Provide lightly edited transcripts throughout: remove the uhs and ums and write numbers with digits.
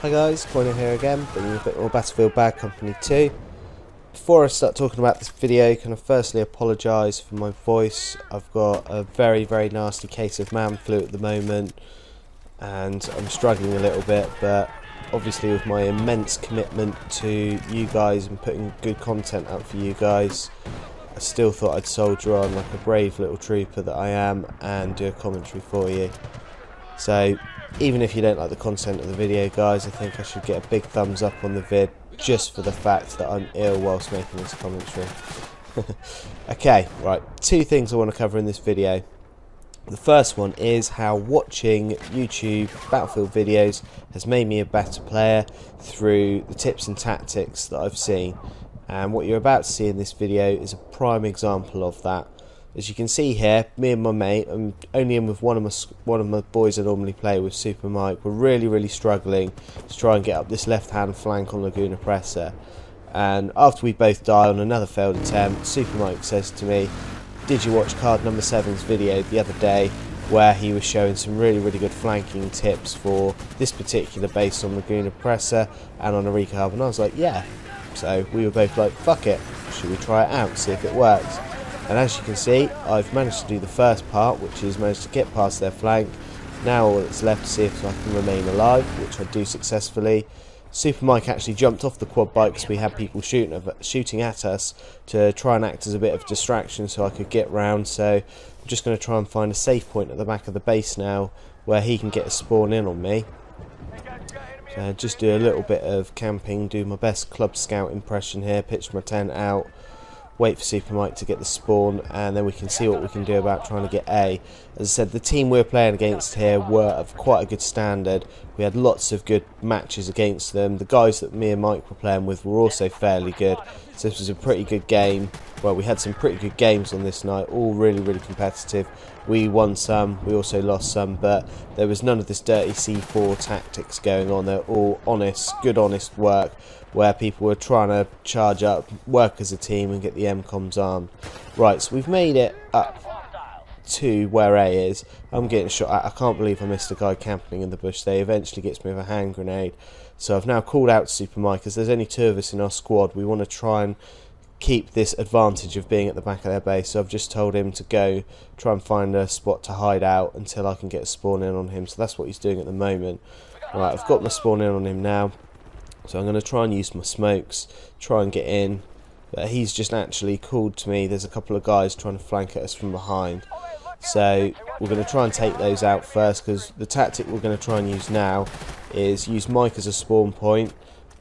Hi guys, Coynosham here again, bringing you a bit more Battlefield Bad Company 2. Before I start talking about this video, can I firstly apologise for my voice. I've got a very nasty case of man flu at the moment and I'm struggling a little bit, but obviously with my immense commitment to you guys and putting good content out for you guys, I still thought I'd soldier on like a brave little trooper that I am and do a commentary for you. So even if you don't like the content of the video guys, I think I should get a big thumbs up on the vid just for the fact that I'm ill whilst making this commentary. Okay, right, two things I want to cover in this video. The first one is how watching YouTube Battlefield videos has made me a better player through the tips and tactics that I've seen. And what you're about to see in this video is a prime example of that. As you can see here, me and my mate, I'm only in with one of my boys I normally play with, Super Mike. We're really struggling to try and get up this left-hand flank on Laguna Presa. And after we both die on another failed attempt, Super Mike says to me, "Did you watch card number 7's video the other day where he was showing some really good flanking tips for this particular base on Laguna Presa and on a recap?" And I was like, yeah. So we were both like, fuck it, should we try it out, see if it works? And as you can see, I've managed to do the first part, which is managed to get past their flank. Now all that's left to see if I can remain alive, which I do successfully. Super Mike actually jumped off the quad bike because we had people shooting at us to try and act as a bit of distraction so I could get round. So I'm just going to try and find a safe point at the back of the base now where he can get a spawn in on me. So just do a little bit of camping, do my best club scout impression here, pitch my tent out, wait for Super Mike to get the spawn, and then we can see what we can do about trying to get A. As I said, the team we're playing against here were of quite a good standard. We had lots of good matches against them. The guys that me and Mike were playing with were also fairly good. So this was a pretty good game. Well, we had some pretty good games on this night, all really competitive. We won some, we also lost some, but there was none of this dirty C4 tactics going on. They're all honest, good honest work, where people were trying to charge up, work as a team and get the MCOMs armed. Right, so we've made it up to where A is. I'm getting shot at. I can't believe I missed a guy camping in the bush there. He eventually gets me with a hand grenade. So I've now called out to Super Mike, as there's only 2 of us in our squad. We want to try and keep this advantage of being at the back of their base. So I've just told him to go try and find a spot to hide out until I can get a spawn in on him. So that's what he's doing at the moment. Right, I've got my spawn in on him now. So I'm going to try and use my smokes, try and get in. But he's just actually called to me. There's a couple of guys trying to flank at us from behind. So we're going to try and take those out first, because the tactic we're going to try and use now is use Mike as a spawn point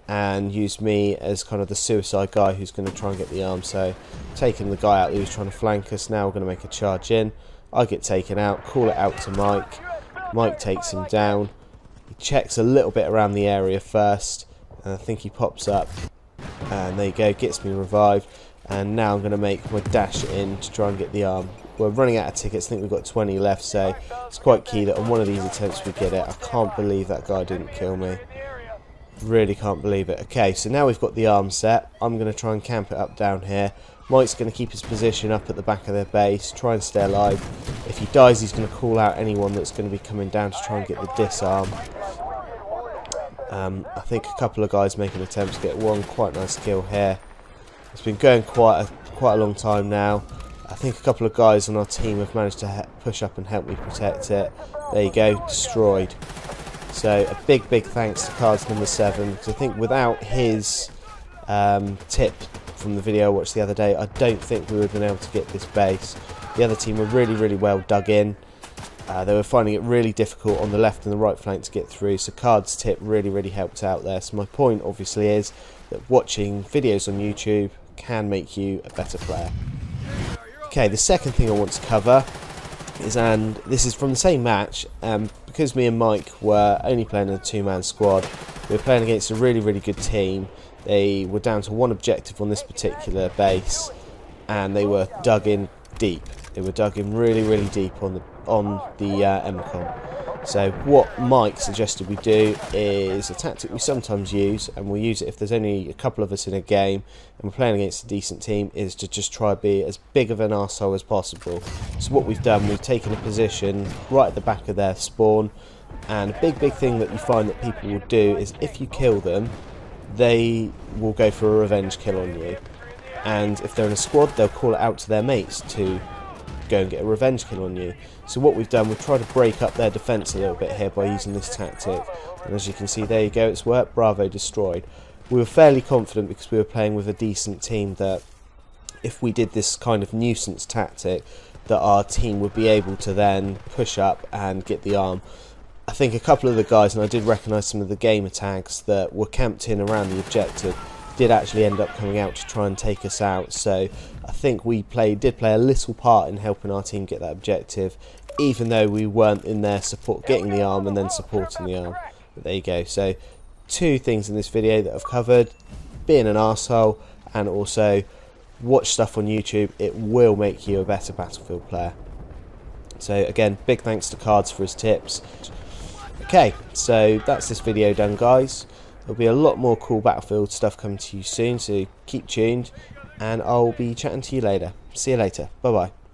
and use me as kind of the suicide guy who's going to try and get the arm. So taking the guy out who's trying to flank us, now we're going to make a charge in. I get taken out, call it out to Mike. Mike takes him down. He checks a little bit around the area first. And I think he pops up, and there you go, gets me revived. And now I'm going to make my dash in to try and get the arm. We're running out of tickets. I think we've got 20 left, so it's quite key that on one of these attempts we get it. I can't believe that guy didn't kill me. Really can't believe it. Okay, so now we've got the arm set. I'm going to try and camp it up down here. Mike's going to keep his position up at the back of their base, try and stay alive. If he dies, he's going to call out anyone that's going to be coming down to try and get the disarm. I think a couple of guys make an attempt to get one quite nice kill here. It's been going quite a long time now. I think a couple of guys on our team have managed to push up and help me protect it. There you go, destroyed. So a big thanks to cards number 7, because I think without his tip from the video I watched the other day, I don't think we would have been able to get this base. The other team were really well dug in. They were finding it really difficult on the left and the right flank to get through, so Card's tip really helped out there. So my point obviously is that watching videos on YouTube can make you a better player. Okay, the second thing I want to cover is, and this is from the same match, because me and Mike were only playing in a 2-man squad, we were playing against a really good team. They were down to 1 objective on this particular base, and they were dug in deep. They were dug in really deep on the MCOM. So what Mike suggested we do is a tactic we sometimes use, and we'll use it if there's only a couple of us in a game and we're playing against a decent team, is to just try to be as big of an arsehole as possible. So what we've done, we've taken a position right at the back of their spawn, And a big thing that you find that people will do is if you kill them, they will go for a revenge kill on you. And if they're in a squad, they'll call it out to their mates to go and get a revenge kill on you. So what we've done, we've tried to break up their defence a little bit here by using this tactic. And as you can see, there you go, it's worked. Bravo destroyed. We were fairly confident because we were playing with a decent team that if we did this kind of nuisance tactic, that our team would be able to then push up and get the arm. I think a couple of the guys, and I did recognise some of the gamer tags that were camped in around the objective, did actually end up coming out to try and take us out. So I think we did play a little part in helping our team get that objective, even though we weren't in there getting the arm and then supporting the arm. But there you go. So 2 things in this video that I've covered: being an arsehole, and also watch stuff on YouTube. It will make you a better Battlefield player. So again, big thanks to Cards for his tips. Okay, so that's this video done, guys. There'll be a lot more cool Battlefield stuff coming to you soon, so keep tuned, and I'll be chatting to you later. See you later. Bye bye.